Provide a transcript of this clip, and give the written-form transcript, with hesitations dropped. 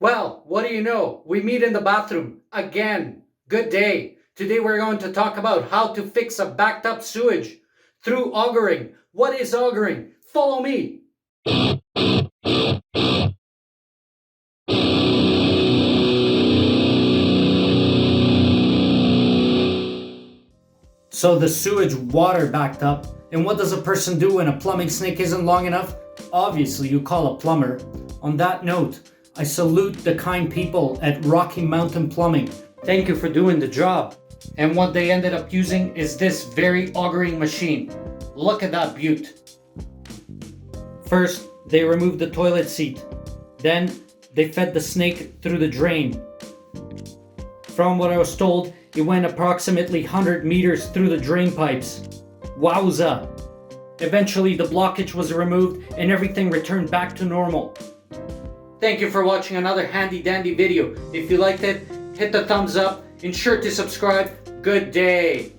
Well, what do you know? We meet in the bathroom again. Good day. Today we're going to talk about how to fix a backed up sewage through augering. What is augering? Follow me. So the sewage water backed up, and what does a person do when a plumbing snake isn't long enough? Obviously, you call a plumber. On that note, I salute the kind people at Rocky Mountain Plumbing. Thank you for doing the job. And what they ended up using is this very augering machine. Look at that beaut. First, they removed the toilet seat. Then, they fed the snake through the drain. From what I was told, it went approximately 100 meters through the drain pipes. Wowza! Eventually, the blockage was removed and everything returned back to normal. Thank you for watching another handy dandy video. If you liked it, hit the thumbs up, ensure to subscribe. Good day!